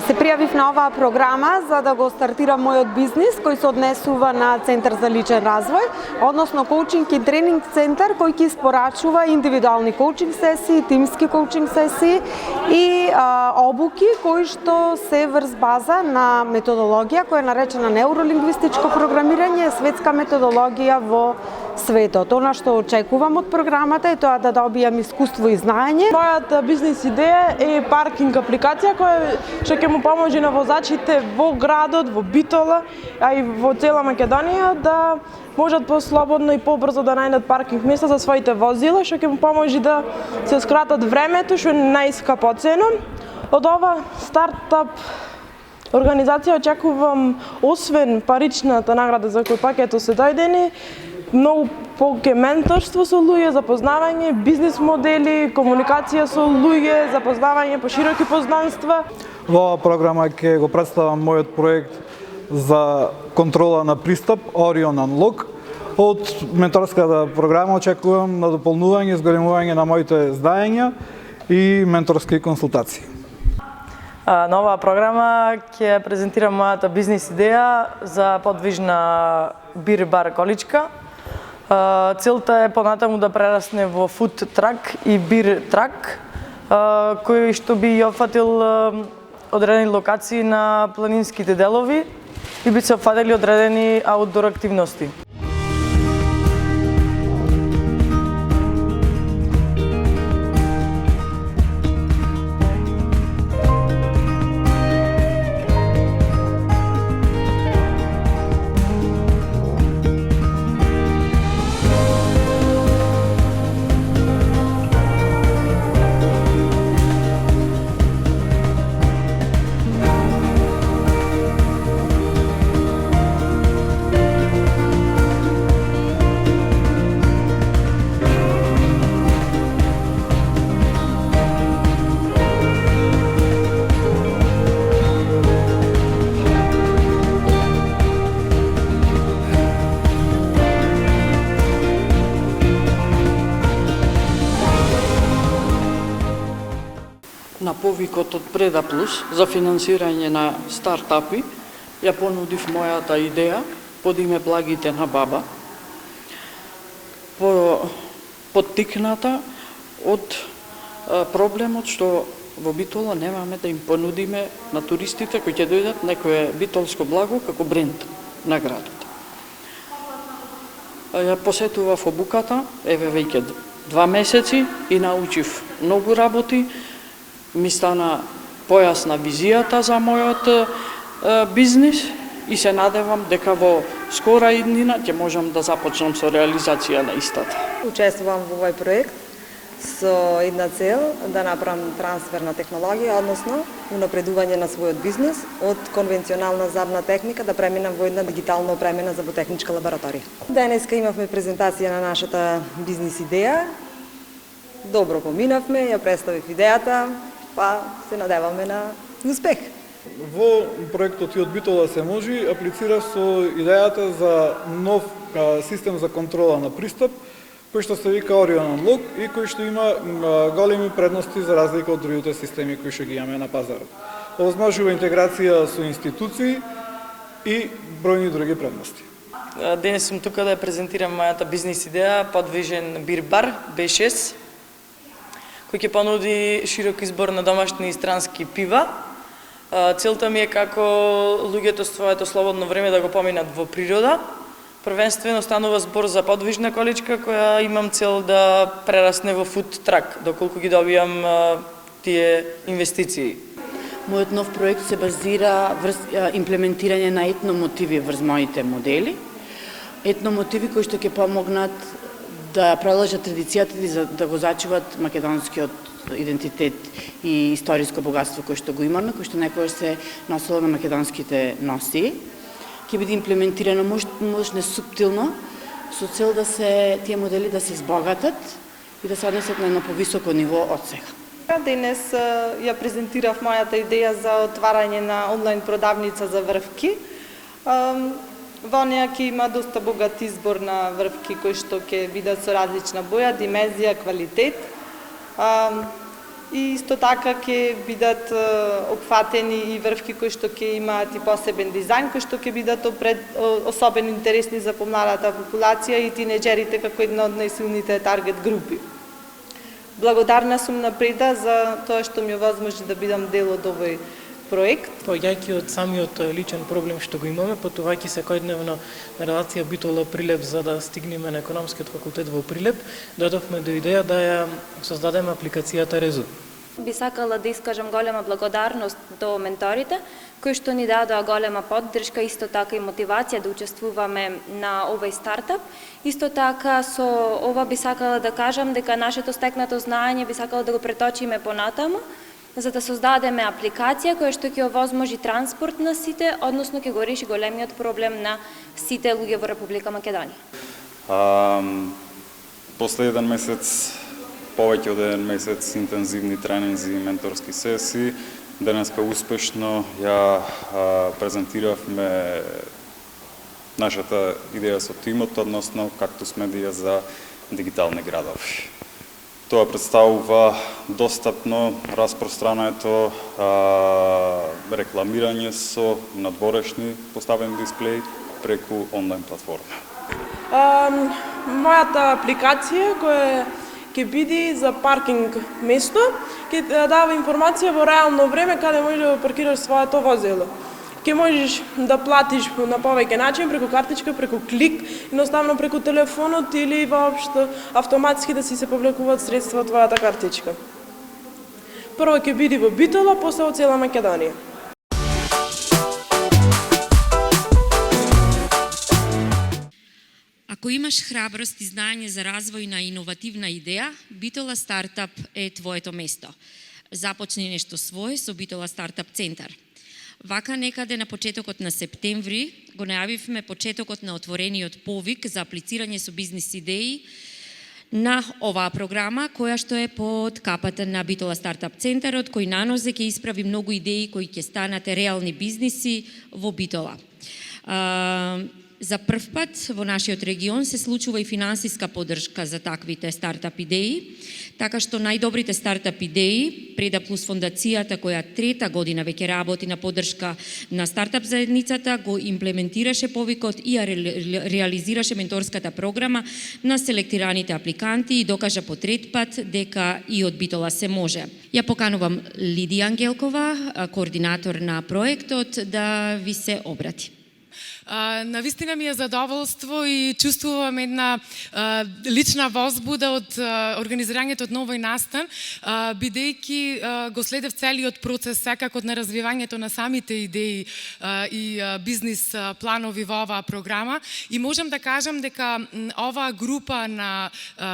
Се пријавив на оваа програма за да го стартирам мојот бизнис кој се однесува на Центар за личен развој, односно коучинг и тренинг центар кој ќе испорачува индивидуални коучинг сесии, тимски коучинг сесии и обуки кои што се врз база на методологија која е наречена неуролингвистичко програмирање, светска методологија во светот. Она што очекувам од програмата е тоа да добијам искуство и знаење. Мојата бизнис идеја е паркинг апликација која што ќе му поможи на возачите во градот, во Битола, а и во цела Македонија да можат послободно и побрзо да најдат паркинг места за своите возила, што ќе му поможи да се скратат времето, што е најскапо цено. Од ова стартап организација очекувам, освен паричната награда за кој пакето се дојдени, многу повеќе менторство со луѓе, запознавање, бизнис модели, комуникација со луѓе, запознавање по широки познанства. Во оваа програма ќе го представам мојот проект за контрола на пристап Orion Unlock. Од менторската програма очекувам на дополнување, зголемување на моите знаења и менторски консултации. На оваа програма ќе презентирам мојата бизнис идеја за подвижна бир-бар количка. Целта е понатаму да прерасне во фуд трак и бир трак, кој што би ја опфатил одредени локации на планинските делови и би се опфатили одредени аутдор активности. На повикот од Преда Плюс за финансирање на стартапи, ја понудив мојата идеја под име Благите на баба, поттикната од проблемот што во Битола немаме да им понудиме на туристите кои ќе дојдат некое битолско благо како бренд на градот. Ја посетував обуката, еве веќе 2 месеци и научив многу работи. Ми стана појасна визијата за мојот бизнис и се надевам дека во скора иднина ќе можам да започнам со реализација на истата. Учествувам во овој проект со една цел да направам трансфер на технологија, односно унапредување на својот бизнис од конвенционална забна техника да преминам во една дигитално опремена заботехничка лабораторија. Денеска имавме презентација на нашата бизнис идеја. Добро поминавме, ја представив идејата, па се надеваме на успех. Во проектот и од Битола се може аплицирав со идејата за нов систем за контрола на пристап, кој што се вика Orion Unlock и кој што има големи предности за разлика од другите системи кои што ги имаме на пазарот. Овозможува интеграција со институции и бројни други предности. Денес сум тука да ја презентирам мојата бизнис идеја подвижен бир-бар B6, кој ќе понуди широк избор на домашни и странски пива. Целта ми е како луѓето своето слободно време да го поминат во природа. Првенствено станува збор за подвижна количка која имам цел да прерасне во фуд трак, доколку ги добијам тие инвестиции. Мојот нов проект се базира врз имплементирање на етномотиви врз моите модели. Етномотиви кои што ќе помогнат да продолжат традицијата и да го зачуват македонскиот идентитет и историско богатство кој што го имаме, кој што некогаш се носело на македонските носи. Ќе биде имплементирано можне суптилно со цел да се тие модели да се збогатат и да се однесат на едно повисоко ниво од сега. Денес ја презентирав мојата идеја за отварање на онлайн продавница за врвки. Во неја ќе има доста богат избор на врвки кои што ќе бидат со различна боја, димензија, квалитет. и исто така ќе бидат опфатени и врвки кои што ќе имаат и посебен дизајн, кои што ќе бидат особено интересни за помладата популација и тинеџерите како една од најсилните таргет групи. Благодарна сум на Преда за тоа што ми овозможи да бидам дел од овој проект. Поаѓајќи од самиот личен проблем што го имаме, патувајќи секојдневно на релација Битола-Прилеп за да стигнеме на економскиот факултет во Прилеп, додовме до идеја да ја создадеме апликацијата Резу. Би сакала да искажам голема благодарност до менторите, кои што ни дадоа голема поддршка, исто така и мотивација да учествуваме на овој стартап. Исто така со ова би сакала да кажам дека нашето стекнато знаење би сакала да го преточиме понатаму, за да создадеме апликација која што ќе овозможи транспорт на сите, односно ќе го реши големиот проблем на сите луѓе во Република Македонија. После еден месец, повеќе од еден месец интензивни тренинзи и менторски сесии, денеска успешно ја презентиравме нашата идеја со тимот, односно Кактус Медија за дигитални градови. Тоа представува достапно распространето рекламирање со надворешни поставен дисплеј преку онлайн платформа. Мојата апликација која ќе биде за паркинг место, ќе дава информација во реално време каде можеш да паркираш своето возило. Ќе можеш да платиш на повеќе начин, преку картичка, преку клик, едноставно преку телефонот или воопшто автоматски да си се повлекуваат средства од твојата картичка. Прво ќе биде во Битола, после во цела Македонија. Ако имаш храброст и знаење за развој на иновативна идеја, Битола Стартап е твоето место. Започни нешто свое со Битола Стартап Центар. Вака некаде на почетокот на септември го најавивме почетокот на отворениот повик за аплицирање со бизнис идеи на оваа програма, која што е под капата на Битола Стартап Центарот, кој нанозе ќе исправи многу идеи кои ќе станат реални бизниси во Битола. За прв пат во нашиот регион се случува и финансиска поддршка за таквите стартап идеи, така што најдобрите стартап идеи, Преда плюс фондацијата која трета година веќе работи на поддршка на стартап заедницата, го имплементираше повикот и ја реализираше менторската програма на селектираните апликанти и докажа по трет пат дека и од Битола се може. Ја поканувам Лидија Ангелкова, координатор на проектот, да ви се обрати. Навистина ми е задоволство и чувствувам една лична возбуда од организирањето од новој настан, бидејќи го следев целиот процес секако на развивањето на самите идеи и бизнис планови во оваа програма и можам да кажам дека оваа група на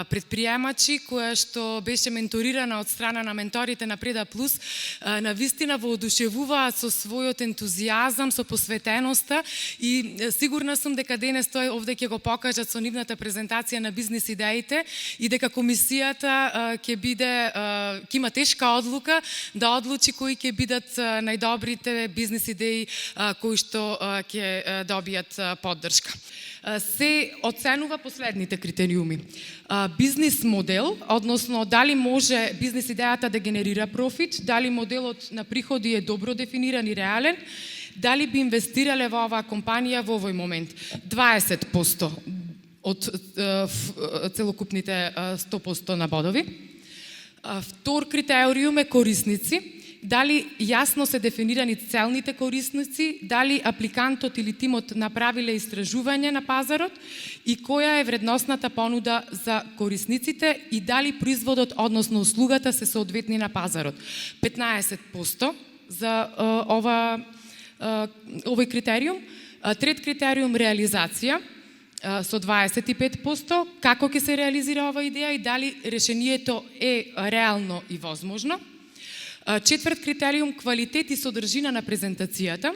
предприемачи која што беше менторирана од страна на менторите на Преда Плюс, навистина воодушевуваа со својот ентузијазам, со посветеноста и сигурна сум дека денес тој овде ќе го покажат со нивната презентација на бизнис идеите и дека комисијата ќе има тешка одлука да одлучи кои ќе бидат најдобрите бизнис идеи кои што ќе добијат поддршка. Се оценува последните критериуми. Бизнис модел, односно дали може бизнис идејата да генерира профит, дали моделот на приходи е добро дефиниран и реален, дали би инвестирале во оваа компанија во овој момент. 20% од целокупните 100% на бодови. Втор критериум е корисници. Дали јасно се дефинирани целните корисници, дали апликантот или тимот направиле истражување на пазарот и која е вредносната понуда за корисниците и дали производот, односно услугата се соодветни на пазарот. 15% за овој критериум. Трет критериум реализација со 25%, како ќе се реализира оваа идеја и дали решението е реално и возможно. Четврт критериум квалитет и содржина на презентацијата.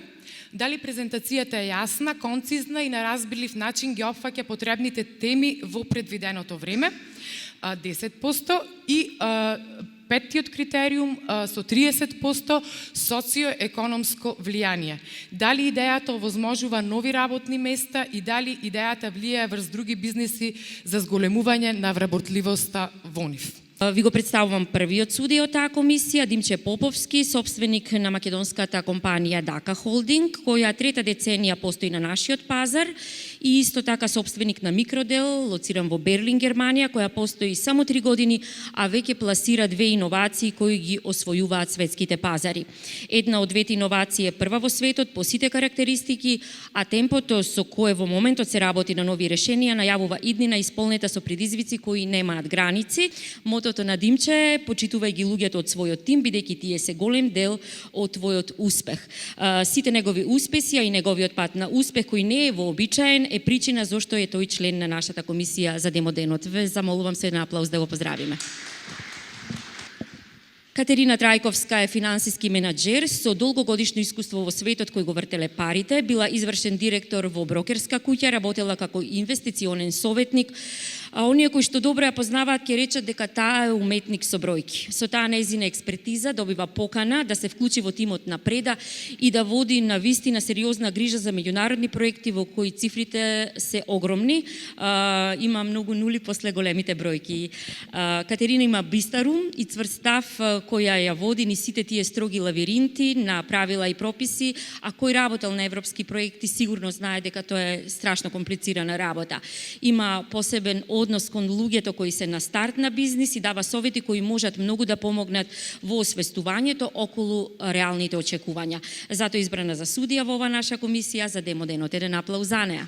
Дали презентацијата е јасна, концизна и на разбирлив начин ги опфаќа потребните теми во предвиденото време. 10% и петтиот критериум со 30% социоекономско влијание. Дали идејата овозможува нови работни места и дали идејата влијае врз други бизниси за зголемување на вработливоста во нив. Ви го представувам првиот судија од таа комисија, Димче Поповски, собственик на македонската компанија Дака Холдинг, која трета деценија постои на нашиот пазар и исто така собственик на Микродел, лоциран во Берлин, Германија, која постои само 3 години, а веќе пласира 2 иновации кои ги освојуваат светските пазари. Една од двете иновации е прва во светот по сите карактеристики, а темпото со кое во моментот се работи на нови решенија најавува иднина исполнета со предизвици кои немаат граници. Мотото на Димче е почитувај ги луѓето од својот тим, бидејќи тие се голем дел од твојот успех. Сите негови успеси, а и неговиот пат на успех, кој не е вообичаен, е причина зашто е тој член на нашата комисија за демоденот. Ве замолувам се на аплауз да го поздравиме. Катерина Трајковска е финансиски менаџер со долгогодишно искуство во светот кој го вртеле парите, била извршен директор во брокерска куќа, работела како инвестиционен советник, а оние кои што добро ја познаваат ќе речат дека таа е уметник со бројки. Со таа нејзина експертиза добива покана да се вклучи во тимот на Преда и да води на вистина сериозна грижа за меѓународни проекти во кои цифрите се огромни. Има многу нули после големите бројки. Катерина има бистар ум и цврст став која ја води ни сите тие строги лавиринти на правила и прописи, а кој работел на европски проекти сигурно знае дека тоа е страшно комплицирана работа. Има посебен однос кон луѓето кои се на старт на бизнис и дава совети кои можат многу да помогнат во освестувањето околу реалните очекувања. Затоа избрана за судија во ова наша комисија за демоденот. Еден аплауз за неа.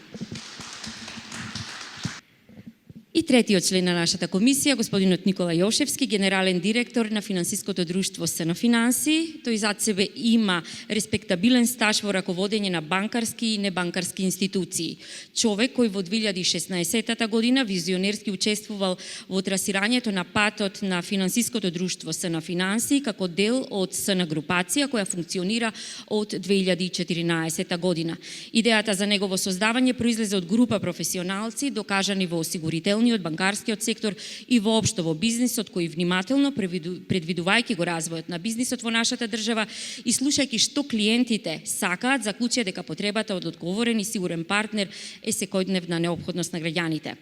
И третиот член на нашата комисија, господинот Никола Јошевски, генерален директор на финансиското друштво СН Финанси. Тој зад себе има респектабилен стаж во раководење на банкарски и небанкарски институции. Човек кој во 2016 година визионерски учествувал во трасирањето на патот на финансиското друштво СН Финанси како дел од СН групација која функционира од 2014 година. Идејата за негово создавање произлезе од група професионалци докажани во осигурителниот, банкарскиот сектор и воопшто во бизнисот, кои внимателно предвидувајќи го развојот на бизнисот во нашата држава и слушајќи што клиентите сакаат, заклучија дека потребата од одговорен и сигурен партнер е секојдневна неопходност на граѓаните.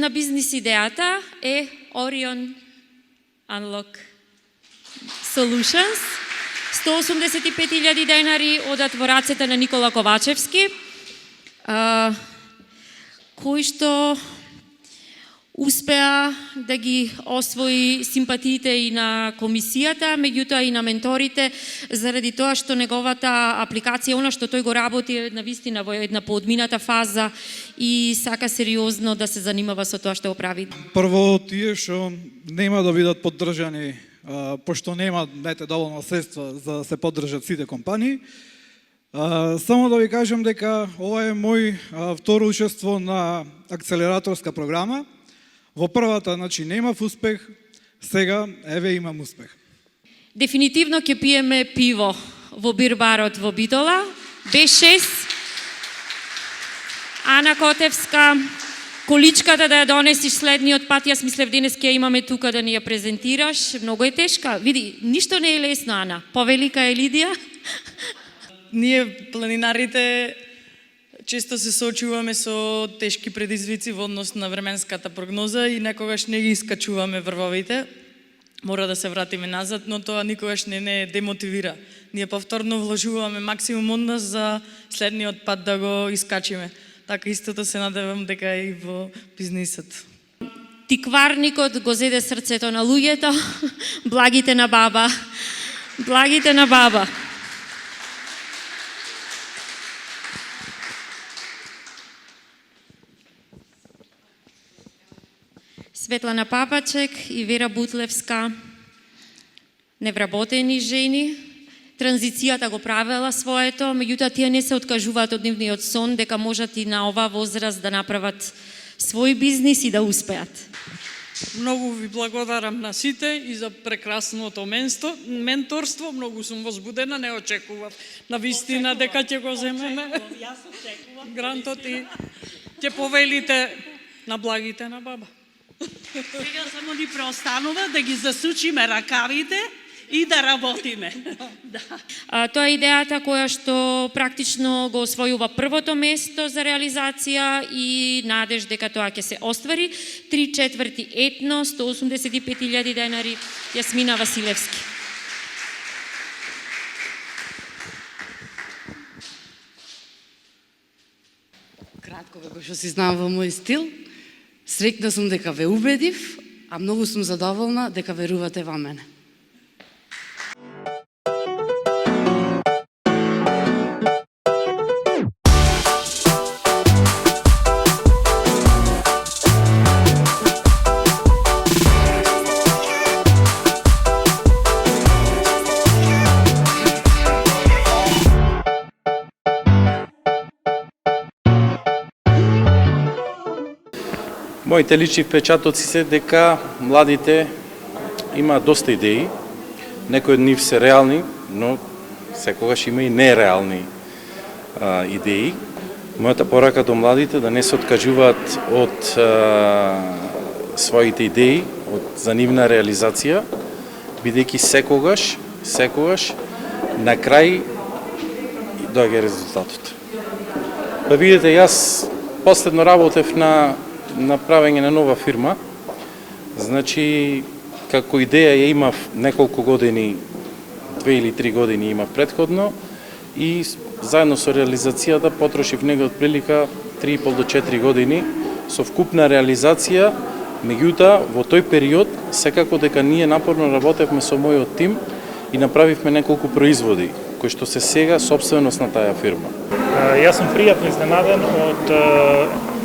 на бизнис идеята е Orion Unlock Solutions. 185.000 денари одат во рацете на Никола Ковачевски, кој што успеа да ги освои симпатиите и на комисијата, меѓутоа и на менторите, заради тоа што неговата апликација, она што тој го работи навистина во една поодмината фаза и сака сериозно да се занимава со тоа што го прави. Прво, тие што нема да бидат поддржани, пошто нема доволно средства за да се поддржат сите компании. Само да ви кажам дека ова е мој второ учество на акселераторска програма. Во првата, значи, немав успех, сега, еве, имам успех. Дефинитивно ќе пиеме пиво во бирбарот во Битола. Б6, Ана Котевска, количката да ја донесиш следниот пат, јас мислев денес ќе имаме тука да ни ја презентираш. Многу е тешка. Види, ништо не е лесно, Ана. Повелика е Лидија. Ние, планинарите, често се соочуваме со тешки предизвици во однос на временската прогноза и некогаш не ги искачуваме врвовите. Мора да се вратиме назад, но тоа никогаш не демотивира. Ние повторно вложуваме максимум од нас за следниот пат да го искачиме. Така истото се надевам дека и во бизнисот. Тикварникот го зеде срцето на луѓето. Благите на баба. Благите на баба. Светлана Папачек и Вера Бутлевска, невработени жени. Транзицијата го правела своето, меѓутоа тие не се откажуваат од нивниот сон дека можат и на оваа возраст да направат свој бизнис и да успеат. Многу ви благодарам на сите и за прекрасното менторство. Многу сум возбудена, не очекував на вистина дека ќе го земеме. Јас очекувам грантот и ќе повелите на благите на баба. Сега само ни преостанува да ги засучиме ракавите и да работиме. Тоа е идејата која што практично го освојува првото место за реализација и надеж дека тоа ќе се оствари. 3/4 етно, 185.000 денари, Јасмина Василевски. Кратко, како што си знам во мој стил, среќна сум дека ве убедив, а многу сум задоволна дека верувате во мене. Моите лични впечатоци се дека младите имаат доста идеи, некои од нив се реални, но секогаш има и нереални идеи. Мојата порака до младите да не се откажуваат од своите идеи, за нивна реализација, бидејќи секогаш на крај доаѓа резултатот. Па видите, јас последно работев на правење на нова фирма. Значи, како идеја ја имав неколку години, 2 или 3 години имав предходно и заедно со реализацијата потрошив негде од прилика 3,5 до 4 години со вкупна реализација. Меѓутоа, во тој период, секако дека ние напорно работевме со мојот тим и направивме неколку производи, кои што се сега собственост на таа фирма. Јас сум пријатно изненаден од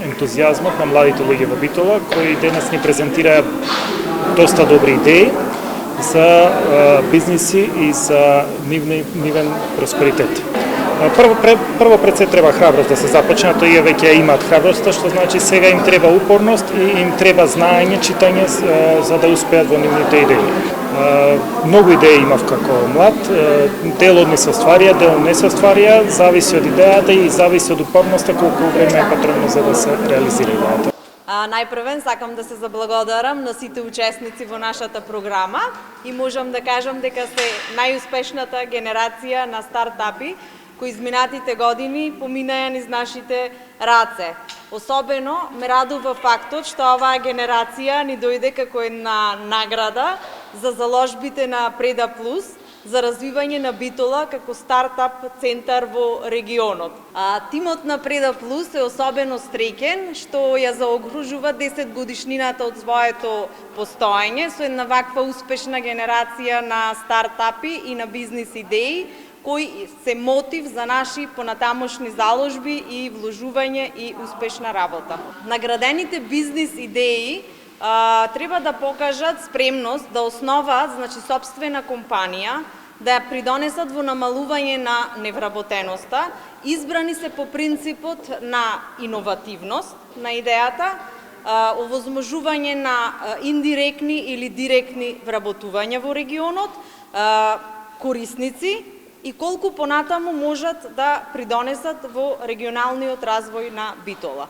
ентузијазмот на младите луѓе во Битола, кои денес ни презентираа доста добри идеи за бизниси и за нивен просперитет. Прво пред се треба храброст да се започне, тоа и веќе имаат храброста, што значи сега им треба упорност и им треба знаење, читање за да успеат во нивните идеи. Многу идеи имав како млад, дел од не се остварија, дел не се остварија, зависи од идејата и зависи од упорноста колку време е потребно за да се реализира идејата. Најпрвен сакам да се заблагодарам на сите учесници во нашата програма и можам да кажам дека се најуспешната генерација на стартапи кои изминатите години поминаја низ нашите раце. Особено ме радува фактот што оваа генерација ни дојде како една награда за заложбите на Преда Плюс за развивање на Битола како стартап центар во регионот. Тимот на Преда Плюс е особено среќен што ја заокружува 10 годишнината од своето постоење со една ваква успешна генерација на стартапи и на бизнис идеи кои се мотив за наши понатамошни заложби и вложување и успешна работа. Наградените бизнис идеи треба да покажат спремност да основаат сопствена компанија, да ја придонесат во намалување на невработеноста, избрани се по принципот на иновативност на идејата, овозможување на индиректни или директни вработувања во регионот, корисници и колку понатаму можат да придонесат во регионалниот развој на Битола.